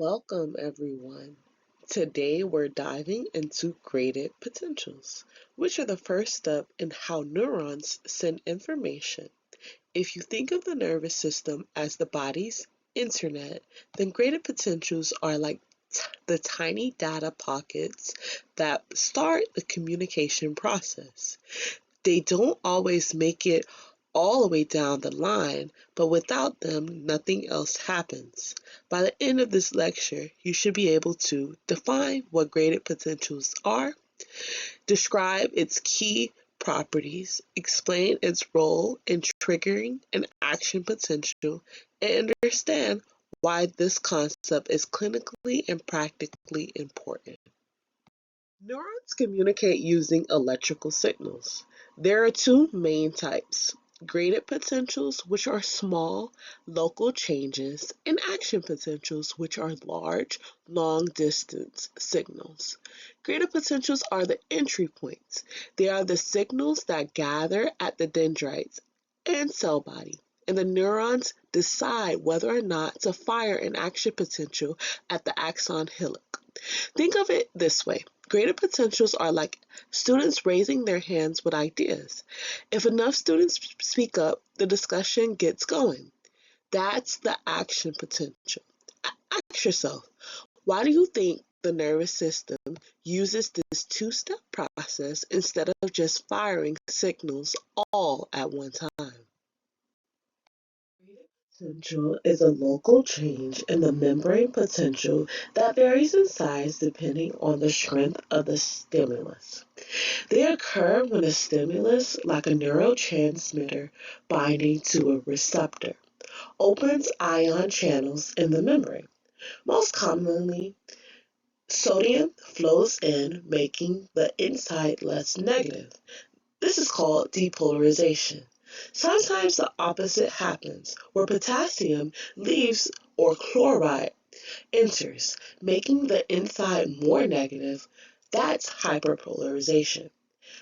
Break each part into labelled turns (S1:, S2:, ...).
S1: Welcome, everyone. Today we're diving into graded potentials, which are the first step in how neurons send information. If you think of the nervous system as the body's internet, then graded potentials are like the tiny data pockets that start the communication process. They don't always make it all the way down the line, but without them, nothing else happens. By the end of this lecture, you should be able to define what graded potentials are, describe its key properties, explain its role in triggering an action potential, and understand why this concept is clinically and practically important. Neurons communicate using electrical signals. There are two main types: graded potentials, which are small, local changes, and action potentials, which are large, long-distance signals. Graded potentials are the entry points. They are the signals that gather at the dendrites and cell body, and the neurons decide whether or not to fire an action potential at the axon hillock. Think of it this way: graded potentials are like students raising their hands with ideas. If enough students speak up, the discussion gets going. That's the action potential. Ask yourself, why do you think the nervous system uses this two-step process instead of just firing signals all at one time? Potential is a local change in the membrane potential that varies in size depending on the strength of the stimulus. They occur when a stimulus, like a neurotransmitter binding to a receptor, opens ion channels in the membrane. Most commonly, sodium flows in, making the inside less negative. This is called depolarization. Sometimes the opposite happens, where potassium leaves or chloride enters, making the inside more negative. That's hyperpolarization.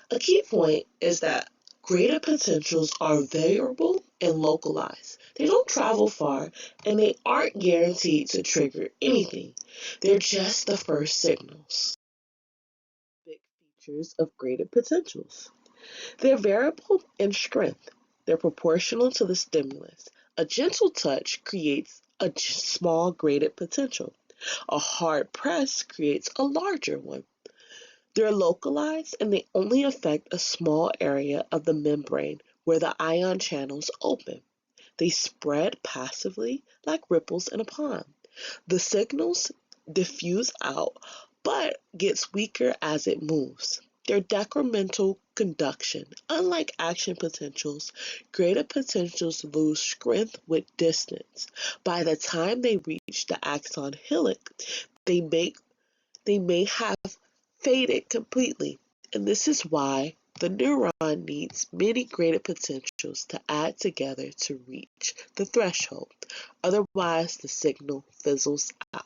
S1: A key point is that graded potentials are variable and localized. They don't travel far, and they aren't guaranteed to trigger anything. They're just the first signals. Big features of graded potentials: they're variable in strength. They're proportional to the stimulus. A gentle touch creates a small graded potential. A hard press creates a larger one. They're localized and they only affect a small area of the membrane where the ion channels open. They spread passively like ripples in a pond. The signals diffuse out but gets weaker as it moves. Their decremental conduction. Unlike action potentials, graded potentials lose strength with distance. By the time they reach the axon hillock, they may, they may have faded completely. And this is why the neuron needs many graded potentials to add together to reach the threshold. Otherwise, the signal fizzles out.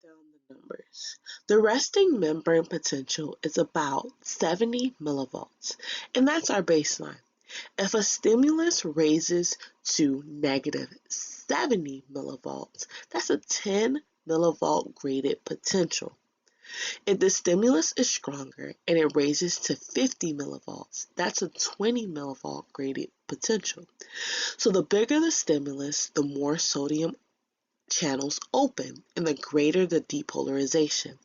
S1: Down the numbers. The resting membrane potential is about 70 millivolts, and that's our baseline. If a stimulus raises to negative 70 millivolts, that's a 10 millivolt graded potential. If the stimulus is stronger and it raises to 50 millivolts, that's a 20 millivolt graded potential. So the bigger the stimulus, the more sodium channels open and the greater the depolarization.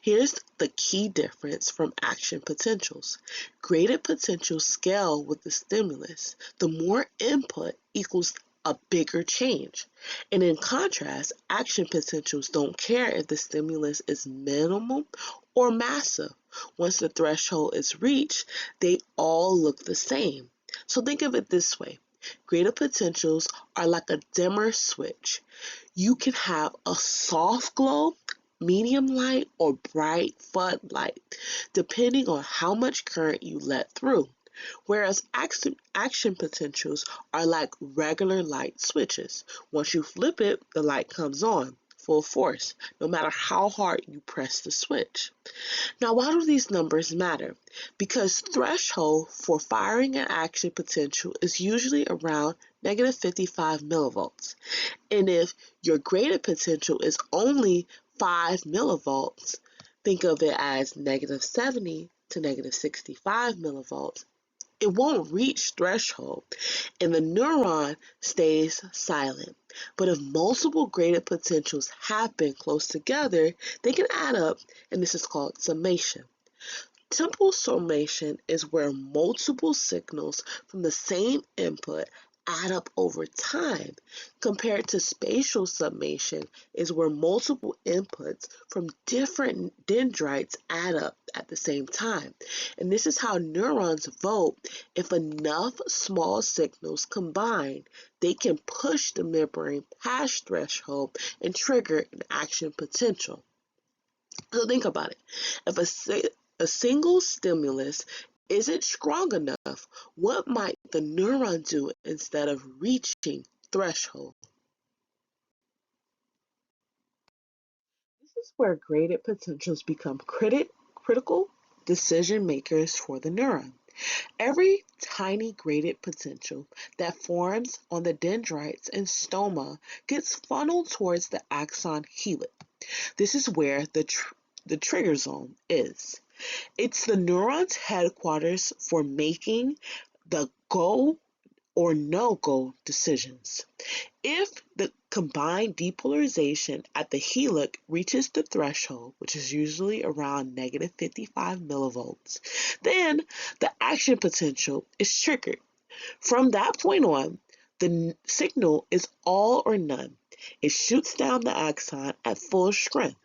S1: Here's the key difference from action potentials. Graded potentials scale with the stimulus. The more input equals a bigger change. And in contrast, action potentials don't care if the stimulus is minimal or massive. Once the threshold is reached, they all look the same. So think of it this way: graded potentials are like a dimmer switch. You can have a soft glow, medium light, or bright floodlight, depending on how much current you let through. Whereas action potentials are like regular light switches. Once you flip it, the light comes on full force, no matter how hard you press the switch. Now, why do these numbers matter? Because threshold for firing an action potential is usually around negative 55 millivolts. And if your graded potential is only 5 millivolts, think of it as negative 70 to negative 65 millivolts. It won't reach threshold and the neuron stays silent. But if multiple graded potentials happen close together, they can add up, and this is called summation. Temporal summation is where multiple signals from the same input add up over time, compared to spatial summation is where multiple inputs from different dendrites add up at the same time. And this is how neurons vote. If enough small signals combine, they can push the membrane past threshold and trigger an action potential. So think about it. If a single stimulus isn't strong enough, what might the neuron do instead of reaching threshold? This is where graded potentials become critical decision makers for the neuron. Every tiny graded potential that forms on the dendrites and stoma gets funneled towards the axon helix. This is where the trigger zone is. It's the neuron's headquarters for making the go or no-go decisions. If the combined depolarization at the helix reaches the threshold, which is usually around negative 55 millivolts, then the action potential is triggered. From that point on, the signal is all or none. It shoots down the axon at full strength.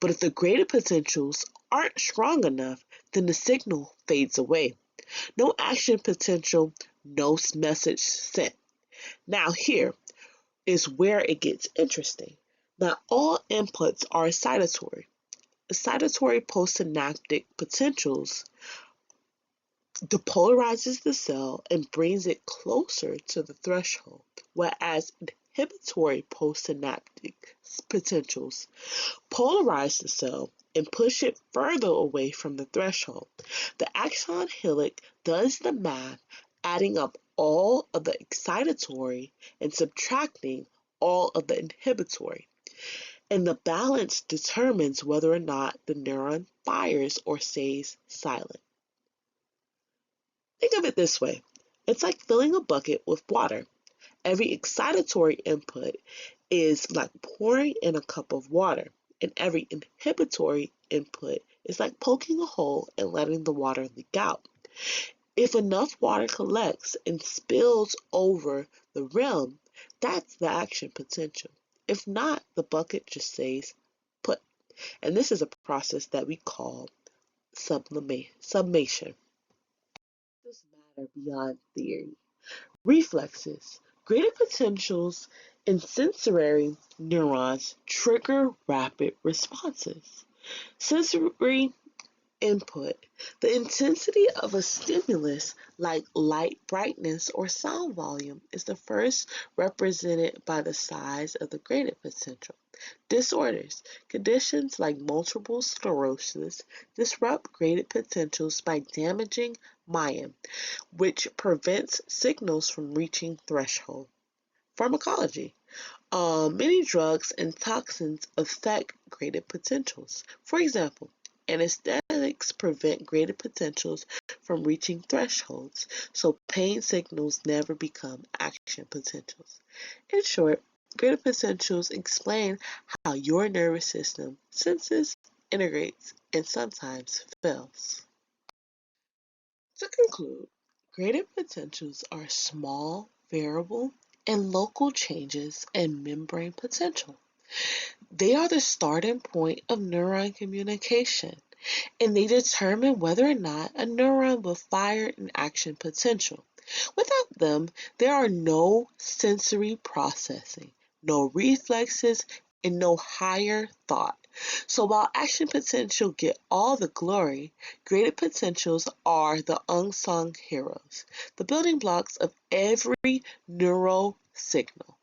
S1: But if the graded potentials aren't strong enough, then the signal fades away. No action potential, no message sent. Now here is where it gets interesting. Not all inputs are excitatory. Excitatory postsynaptic potentials depolarizes the cell and brings it closer to the threshold, whereas inhibitory postsynaptic potentials polarize the cell and push it further away from the threshold. The axon helix does the math, adding up all of the excitatory and subtracting all of the inhibitory. And the balance determines whether or not the neuron fires or stays silent. Think of it this way. It's like filling a bucket with water. Every excitatory input is like pouring in a cup of water, and every inhibitory input is like poking a hole and letting the water leak out. If enough water collects and spills over the rim, that's the action potential. If not, the bucket just stays put. And this is a process that we call summation. This matter beyond theory. Reflexes. Graded potentials in sensory neurons trigger rapid responses. Sensory input. The intensity of a stimulus like light brightness or sound volume is the first represented by the size of the graded potential. Disorders. Conditions like multiple sclerosis disrupt graded potentials by damaging myelin, which prevents signals from reaching threshold. Pharmacology. Many drugs and toxins affect graded potentials. For example, anesthetics prevent graded potentials from reaching thresholds, so pain signals never become action potentials. In short, graded potentials explain how your nervous system senses, integrates, and sometimes fails. To conclude, graded potentials are small, variable, and local changes in membrane potential. They are the starting point of neuron communication, and they determine whether or not a neuron will fire an action potential. Without them, there are no sensory processing, no reflexes, and no higher thought. So while action potential get all the glory, graded potentials are the unsung heroes, the building blocks of every neural signal.